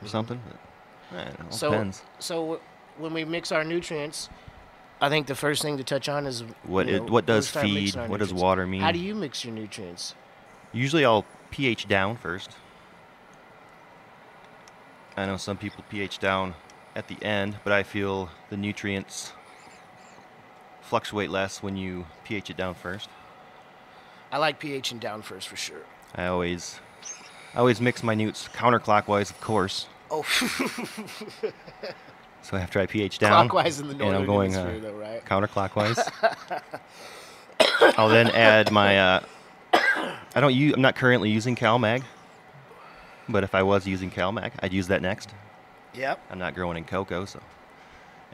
or something. But, I don't know, depends. So when we mix our nutrients, I think the first thing to touch on is What does feed? What does water mean? How do you mix your nutrients? Usually I'll pH down first. I know some people pH down at the end, but I feel the nutrients fluctuate less when you pH it down first. I like pHing down first for sure. I always mix my nutes counterclockwise, of course. Oh, So after I pH down, clockwise in the and northern I'm going hemisphere, though, right? counterclockwise, I'll then add my. I'm not currently using CalMag, but if I was using CalMag, I'd use that next. Yep. I'm not growing in cocoa, so.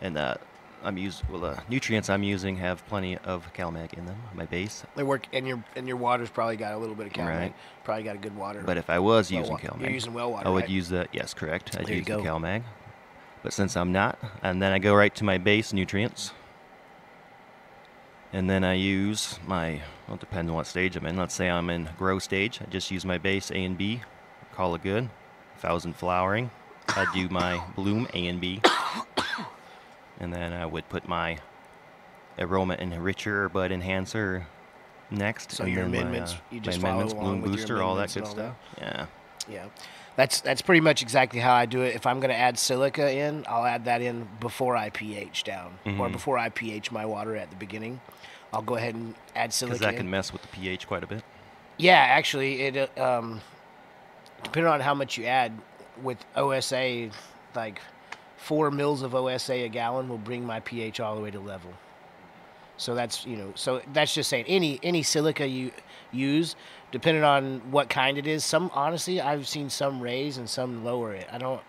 And nutrients I'm using have plenty of CalMag in them. My base. They work, and your water's probably got a little bit of CalMag. Right. Probably got a good water. But if I was using CalMag, you're using well water, I would right? use the yes, correct. I'd There you use the go. CalMag. But since I'm not, and then I go right to my base nutrients. And then I use my, well, it depends on what stage I'm in. Let's say I'm in grow stage. I just use my base A and B, call it good. If I was in flowering, I'd do my bloom A and B. And then I would put my aroma enricher or bud enhancer next. So and your then amendments, my, you just my follow amendments, along bloom with your booster, all that amendments good and all stuff. Yeah. Yeah. That's pretty much exactly how I do it. If I'm going to add silica in, I'll add that in before I pH down, or before I pH my water at the beginning. I'll go ahead and add silica Because that in. can mess with the pH quite a bit. Yeah, actually, it depending on how much you add with OSA, like 4 mils of OSA a gallon will bring my pH all the way to level. So that's that's just saying any silica you use, depending on what kind it is. Some, honestly, I've seen some raise and some lower it. I'm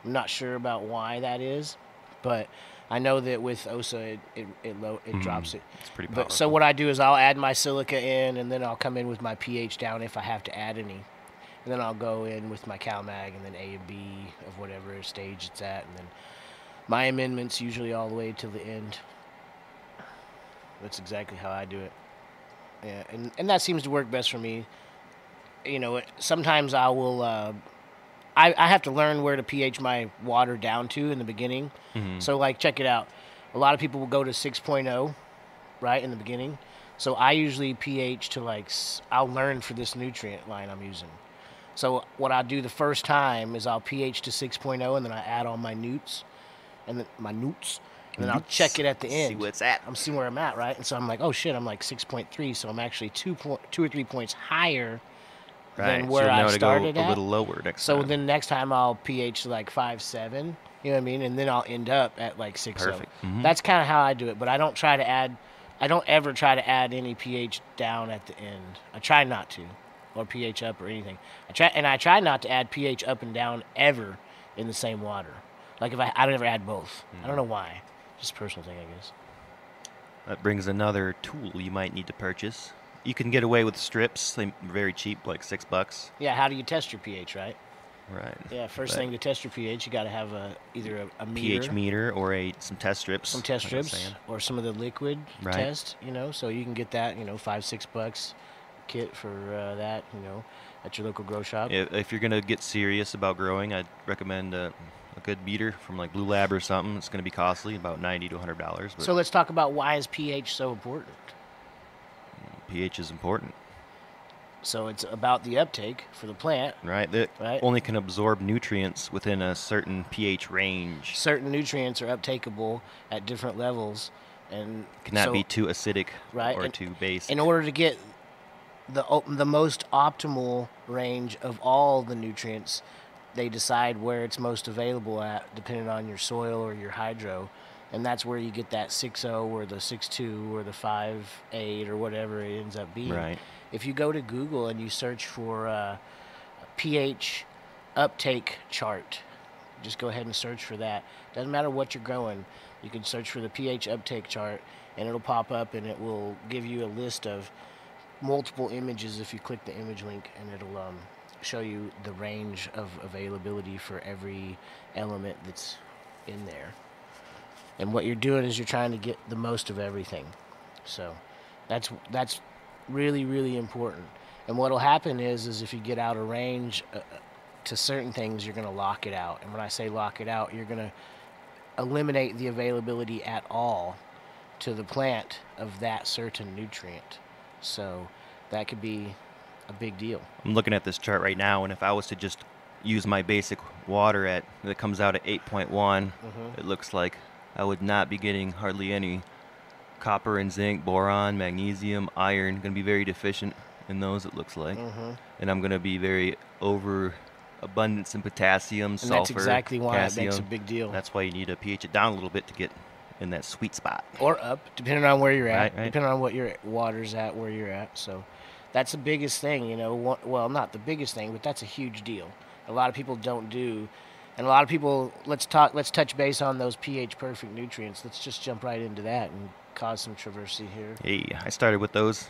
not sure about why that is, but I know that with OSA it drops it. It's pretty powerful. But so what I do is I'll add my silica in, and then I'll come in with my pH down if I have to add any. And then I'll go in with my CalMag and then A and B of whatever stage it's at, and then my amendments usually all the way to the end. That's exactly how I do it. Yeah, and that seems to work best for me. Sometimes I will. I have to learn where to pH my water down to in the beginning. So, like, check it out. A lot of people will go to 6.0, right, in the beginning. So I usually pH to, I'll learn for this nutrient line I'm using. So what I do the first time is I'll pH to 6.0, and then I add all my newts, and then I'll check it at the end. See where it's at. I'm seeing where I'm at, right? And so I'm like, oh shit, I'm like 6.3, so I'm actually 2 or 3 points higher than where so I now started to go at. a little lower next So time. then next time I'll pH to like 5.7, you know what I mean? And then I'll end up at like 6.0. Perfect. That's kind of how I do it, but I don't ever try to add any pH down at the end. I try not to, or pH up or anything. I try not to add pH up and down ever in the same water. Like if I don't ever add both. I don't know why. Just a personal thing, I guess. That brings another tool you might need to purchase. You can get away with strips. They're very cheap, like $6. Yeah, how do you test your pH, right? Right. Yeah, first thing to test your pH, you got to have either a meter, pH meter or some test strips. some test like I was strips, saying. or some of the liquid Right. test. So you can get that, $5-6 kit for that, at your local grow shop. If you're gonna get serious about growing, I'd recommend a good meter from like Blue Lab or something. It's gonna be costly, about $90 to $100. But So let's talk about why is pH so important. pH is important, So it's about the uptake for the plant. right? That Right. only can absorb nutrients within a certain pH range. Certain nutrients are uptakeable at different levels, and Cannot so, be too acidic right, or and too basic. in order to get the most optimal range of all the nutrients, they decide where it's most available at, depending on your soil or your hydro, and that's where you get that 6.0 or the 6.2 or the 5.8 or whatever it ends up being. Right. If you go to Google and you search for a pH uptake chart, just go ahead and search for that. Doesn't matter what you're growing, you can search for the pH uptake chart, and it'll pop up, and it will give you a list of multiple images if you click the image link, and it'll show you the range of availability for every element that's in there. And what you're doing is you're trying to get the most of everything. So that's really, really important. And what'll happen is if you get out of range to certain things, you're going to lock it out. And when I say lock it out, you're going to eliminate the availability at all to the plant of that certain nutrient. So that could be a big deal. I'm looking at this chart right now, and if I was to just use my basic water that comes out at 8.1, it looks like I would not be getting hardly any copper and zinc, boron, magnesium, iron. Going to be very deficient in those, it looks like. And I'm going to be very overabundance in potassium, And sulfur, that's exactly why potassium. it makes a big deal. That's why you need to pH it down a little bit to get in that sweet spot. Or up, depending on where you're at, Right. depending on what your water's at, where you're at. So that's the biggest thing, Well, not the biggest thing, but that's a huge deal. A lot of people don't do And a lot of people, let's touch base on those pH perfect nutrients. Let's just jump right into that and cause some controversy here. Hey, I started with those,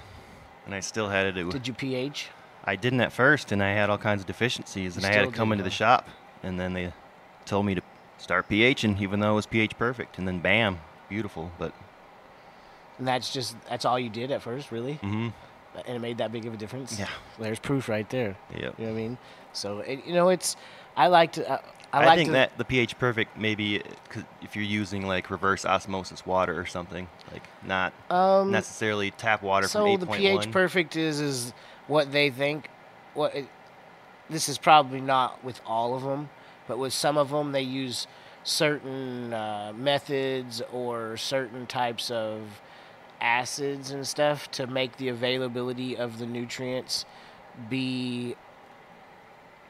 and I still had to do. Did you pH? I didn't at first, and I had all kinds of deficiencies, and I had to come into the shop, and then they told me to start pHing, even though it was pH perfect, and then bam, beautiful. But and that's all you did at first, really? mm-hmm. And it made that big of a difference? Yeah. There's proof right there. Yep. You know what I mean? So, I think that the pH perfect maybe if you're using like reverse osmosis water or something, like not necessarily tap water from 8.1. So the pH perfect is what they think. This is probably not with all of them, but with some of them they use certain methods or certain types of acids and stuff to make the availability of the nutrients be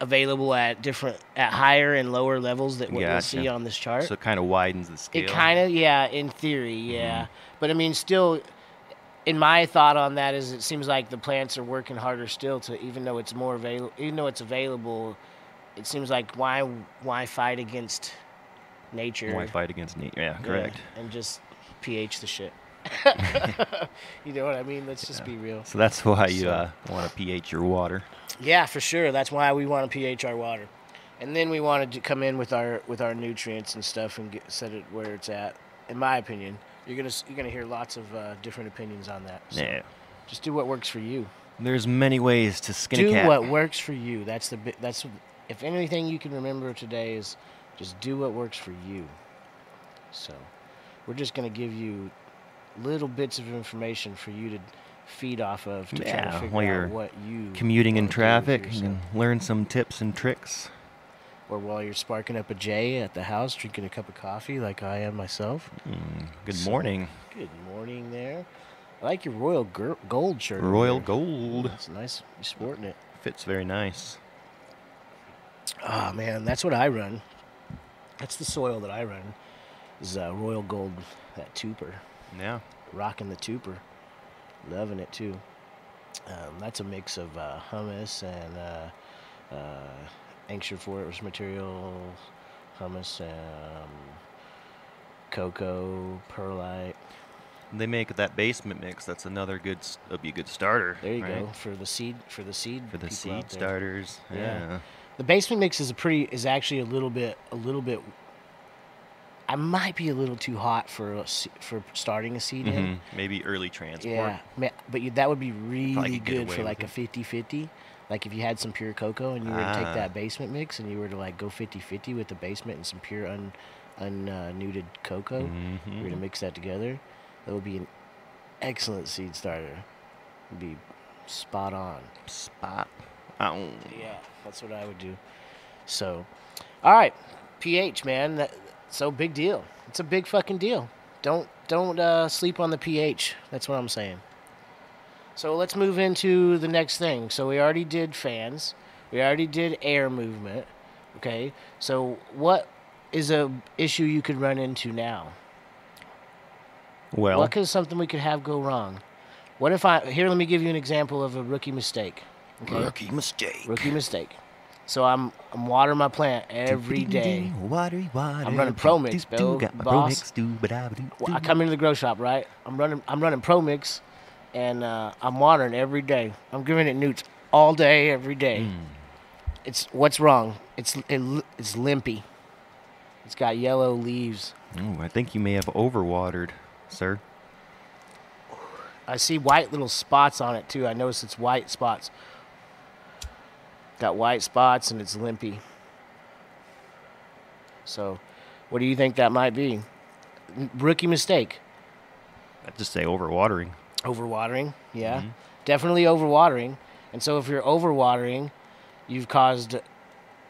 available at higher and lower levels that what you'll see on this chart. So it kind of widens the scale. It kind of, yeah, in theory, yeah. Mm-hmm. But I mean, still, in my thought on that is, it seems like the plants are working harder still to, even though it's available, it seems like why fight against nature? Why fight against nature? Yeah, correct. Yeah, and just pH the shit. You know what I mean? Let's just be real. So that's why you want to pH your water. Yeah, for sure. That's why we want to pH our water, and then we wanted to come in with our nutrients and stuff and set it where it's at. In my opinion, you're gonna hear lots of different opinions on that. So yeah. Just do what works for you. There's many ways to skin a cat. Do what works for you. That's if anything you can remember today is just do what works for you. So we're just gonna give you little bits of information for you to feed off of to try to figure out what you commuting in traffic, you can learn some tips and tricks. Or while you're sparking up a J at the house, drinking a cup of coffee like I am myself. Good morning. Good morning there. I like your Royal Gold shirt. Royal Gold. It's nice. You're sporting it. Fits very nice. Oh, man, that's what I run. That's the soil that I run. Is Royal Gold, that Tooper. Yeah. Rocking the Tooper. Loving it, too. That's a mix of hummus and Anxious Forest material, hummus, cocoa, perlite. They make that basement mix. That's another that'd be a good starter. There you go for the seed starters. Yeah. The basement mix is actually a little bit. I might be a little too hot for starting a seed in. Maybe early transport. Yeah, but that would be really good for like a 50-50. Like if you had some pure cocoa and you were to take that basement mix and you were to like go 50-50 with the basement and some pure unnuded cocoa, you were to mix that together, that would be an excellent seed starter. It would be spot on. Yeah, that's what I would do. So, all right, pH, man. So big deal. It's a big fucking deal. Don't sleep on the pH. That's what I'm saying. So let's move into the next thing. So we already did fans. We already did air movement. Okay. So what is a issue you could run into now? Well, what is something we could have go wrong? What if let me give you an example of a rookie mistake. Okay? Rookie mistake. So I'm watering my plant every day. Water. I'm running Pro Mix, boss. I come into the grow shop, right? I'm running Pro Mix, and I'm watering every day. I'm giving it newts all day, every day. What's wrong? It's limpy. It's got yellow leaves. Oh, I think you may have overwatered, sir. I see white little spots on it too. I notice it's white spots. Got white spots and it's limpy. So, what do you think that might be? Rookie mistake. I'd just say overwatering. Overwatering, yeah. Definitely overwatering. And so if you're overwatering, you've caused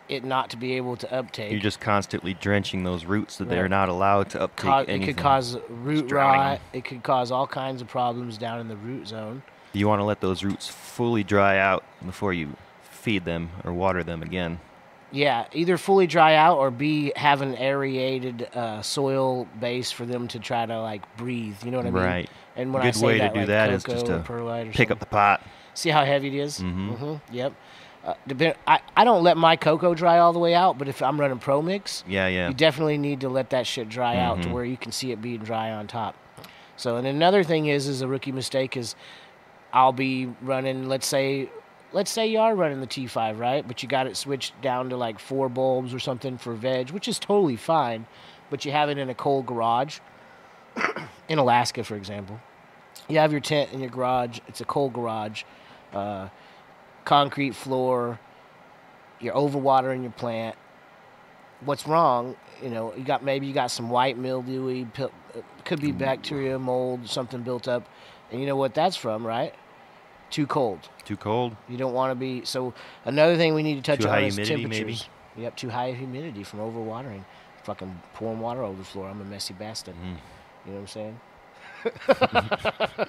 it not to be able to uptake. You're just constantly drenching those roots that they're not allowed to uptake anything. It could cause root rot. It could cause all kinds of problems down in the root zone. You want to let those roots fully dry out before you feed them or water them again. Yeah, either fully dry out or have an aerated soil base for them to try to like breathe. You know what I mean? Right. And when Good I say way that, to do like that is cocoa just to perlite or pick something. up the pot. See how heavy it is? Yep. I don't let my cocoa dry all the way out, but if I'm running Pro Mix, Yeah. you definitely need to let that shit dry out to where you can see it being dry on top. So, and another thing is a rookie mistake is I'll be running, let's say you are running the T5, right? But you got it switched down to like 4 bulbs or something for veg, which is totally fine, but you have it in a cold garage. In Alaska, for example. You have your tent in your garage. It's a cold garage. Concrete floor. You're overwatering your plant. What's wrong? You know, you got some white mildewy, could be bacteria, mold, something built up. And you know what that's from, right? Too cold. Too cold. You don't want to be. So another thing we need to touch Too on high is humidity, temperatures. Yep, too high humidity from overwatering. Fucking pouring water over the floor. I'm a messy bastard. You know what I'm saying?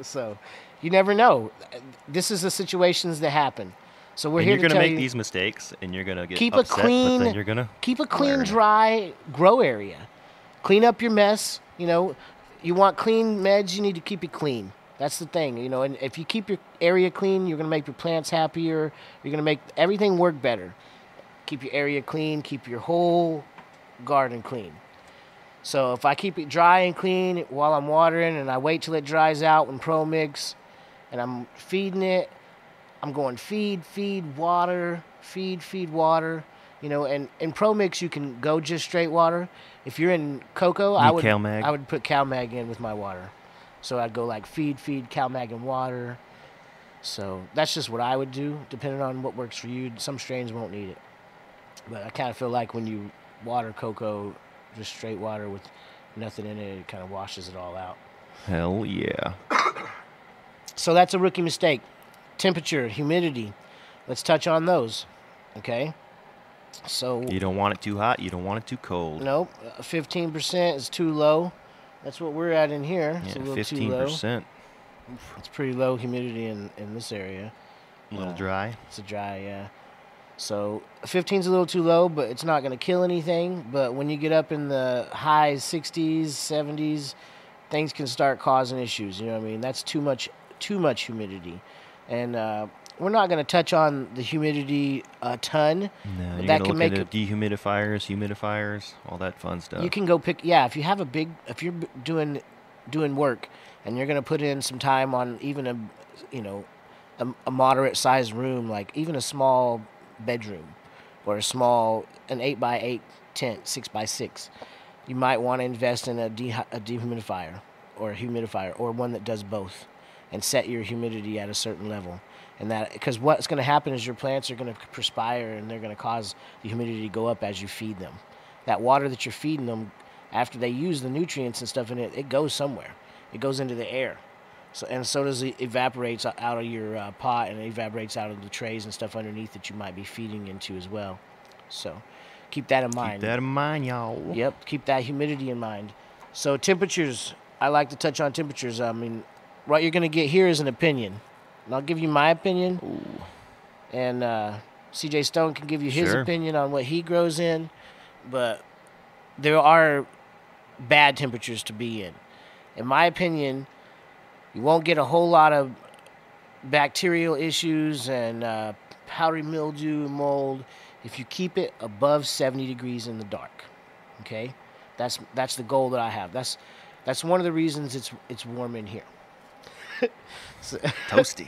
So, you never know. This is the situations that happen. So we're and here you're to gonna tell make you, these mistakes, and you're gonna get keep upset, a clean, but then you're gonna keep a clean, learn. dry grow area. Clean up your mess. You know, you want clean meds. You need to keep it clean. That's the thing. You know, and if you keep your area clean, you're gonna make your plants happier. You're gonna make everything work better. Keep your area clean. Keep your whole garden clean. So if I keep it dry and clean while I'm watering, and I wait till it dries out when Pro Mix, and I'm feeding it, I'm going feed, water, feed, water. You know, and in Pro Mix you can go just straight water. If you're in cocoa, I would put CalMag in with my water. So I'd go like feed, CalMag and water. So that's just what I would do, depending on what works for you. Some strains won't need it. But I kind of feel like when you water cocoa, just straight water with nothing in it, it kind of washes it all out. Hell yeah. So that's a rookie mistake. Temperature, humidity. Let's touch on those. Okay? So You don't want it too hot. You don't want it too cold. Nope. 15% is too low. That's what we're at in here. It's Yeah, a little too low. 15%. It's pretty low humidity in this area. A little dry. It's a dry, yeah. So 15 is a little too low, but it's not going to kill anything. But when you get up in the high 60s, 70s, things can start causing issues. You know what I mean? That's too much humidity. And we're not going to touch on the humidity a ton. No, you're that gonna can look make at dehumidifiers, humidifiers, all that fun stuff. You can go pick. Yeah, if you have if you're doing work, and you're going to put in some time on even a moderate sized room, like even a small bedroom or an 8x8 tent, 6x6, you might want to invest in a dehumidifier or a humidifier, or one that does both, and set your humidity at a certain level. And that, because what's going to happen is your plants are going to perspire, and they're going to cause the humidity to go up as you feed them. That water that you're feeding them, after they use the nutrients and stuff in it, it goes somewhere. It goes into the air. So does it evaporates out of your pot, and it evaporates out of the trays and stuff underneath that you might be feeding into as well. So keep that in mind. Keep that in mind, y'all. Yep, keep that humidity in mind. So temperatures, I like to touch on temperatures. I mean, what you're going to get here is an opinion. And I'll give you my opinion. Ooh. And CJ Stone can give you his opinion on what he grows in. But there are bad temperatures to be in. In my opinion, you won't get a whole lot of bacterial issues and powdery mildew and mold if you keep it above 70 degrees in the dark. Okay? That's the goal that I have. That's one of the reasons it's warm in here. Toasty.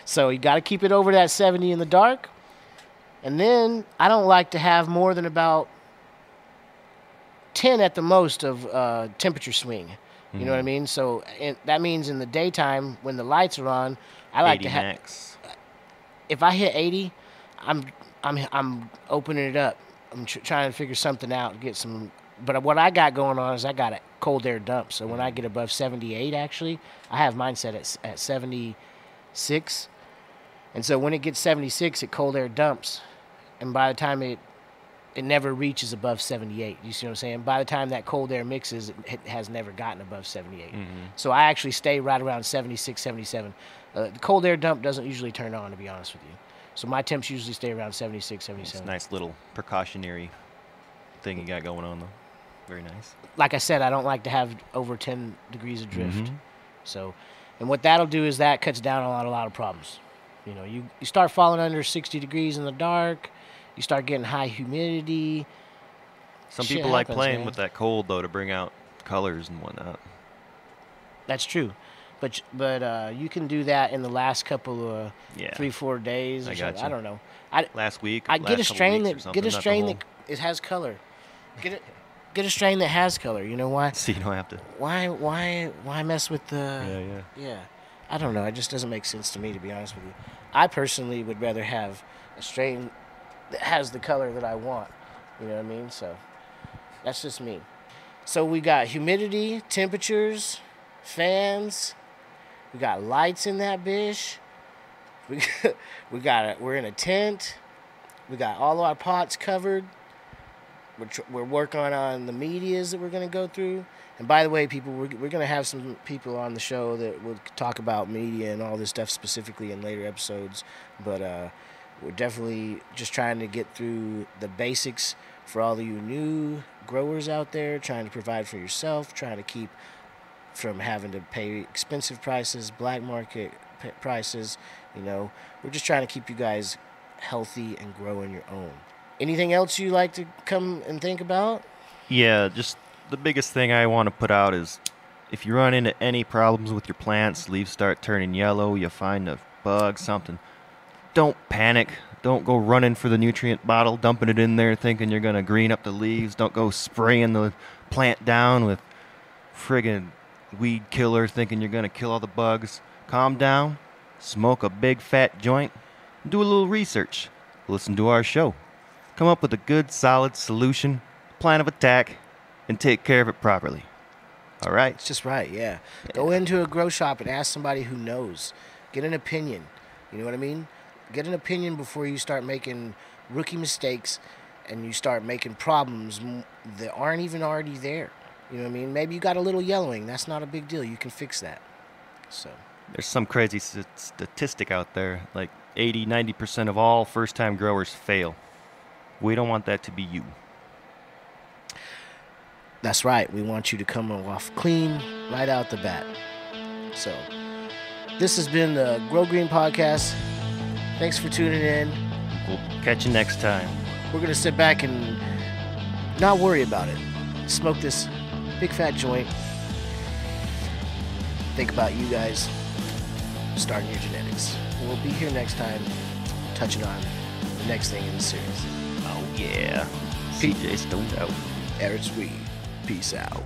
So you got to keep it over that 70 in the dark. And then I don't like to have more than about 10 at the most of temperature swing. You know what I mean? So that means in the daytime when the lights are on, I like to have. Max. If I hit 80, I'm opening it up. I'm trying to figure something out, get some. But what I got going on is I got a cold air dump. So when I get above 78, actually, I have mine set at 76. And so when it gets 76, it cold air dumps. And by the time it never reaches above 78. You see what I'm saying? By the time that cold air mixes, it has never gotten above 78. Mm-hmm. So I actually stay right around 76, 77. The cold air dump doesn't usually turn on, to be honest with you. So my temps usually stay around 76, 77. It's a nice little precautionary thing you got going on, though. Very nice. Like I said, I don't like to have over 10 degrees of drift. Mm-hmm. So, and what that'll do is that cuts down a lot of problems. You know, you start falling under 60 degrees in the dark. You start getting high humidity. Some Shit people like happens, playing man. with that cold, though, to bring out colors and whatnot. That's true. But you can do that in the last couple of Yeah. 3-4 days or I something. gotcha. I don't know. Last week, I last get a couple strain weeks or that something, get a not the strain whole- that it has color. Get a strain that has color. You know why? So you don't have to. Why mess with the? Yeah. I don't know. It just doesn't make sense to me, to be honest with you. I personally would rather have a strain that has the color that I want. You know what I mean? So that's just me. So we got humidity, temperatures, fans. We got lights in that bitch. We're in a tent. We got all of our pots covered. We're working on the medias that we're going to go through. And by the way, people, we're going to have some people on the show that will talk about media and all this stuff specifically in later episodes. But we're definitely just trying to get through the basics for all of you new growers out there, trying to provide for yourself, trying to keep from having to pay expensive prices, black market prices. You know, we're just trying to keep you guys healthy and growing your own. Anything else you like to come and think about? Yeah, just the biggest thing I want to put out is if you run into any problems with your plants, leaves start turning yellow, you find a bug, something, don't panic. Don't go running for the nutrient bottle, dumping it in there thinking you're going to green up the leaves. Don't go spraying the plant down with friggin' weed killer thinking you're going to kill all the bugs. Calm down, smoke a big fat joint, and do a little research. Listen to our show. Come up with a good, solid solution, plan of attack, and take care of it properly. All right? It's just right, yeah. Go into a grow shop and ask somebody who knows. Get an opinion. You know what I mean? Get an opinion before you start making rookie mistakes and you start making problems that aren't even already there. You know what I mean? Maybe you got a little yellowing. That's not a big deal. You can fix that. So There's some crazy statistic out there, like 80-90% of all first-time growers fail. We don't want that to be you. that's right. We want you to come off clean right out the bat. So this has been the Grow Green Podcast. Thanks for tuning in. We'll catch you next time. We're going to sit back and not worry about it. Smoke this big fat joint. Think about you guys starting your genetics. And we'll be here next time touching on the next thing in the series. Oh, yeah. CJ stoned out. Eric Sweet. Peace out.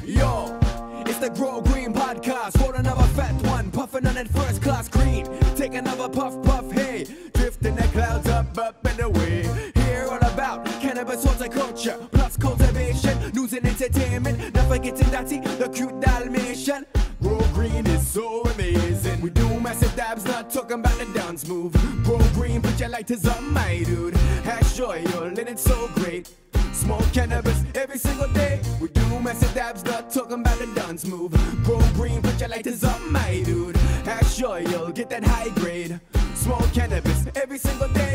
Yo, it's the Grow Green Podcast. Roll another fat one, puffing on that first class green. Take another puff, puff, hey. Drifting the clouds up and away. Hear all about cannabis horticulture, plus cultivation, news and entertainment. Not forgetting the cute Dalmatian. Grow Green is so amazing. We do massive dabs, not talking about the dance move. Grow Green, put your lighters on, my dude. Hash oil, and it's so great. Smoke cannabis every single day. We do massive dabs, not talking about the dance move. Grow Green, put your lighters on, my dude. Hash oil, get that high grade. Smoke cannabis every single day.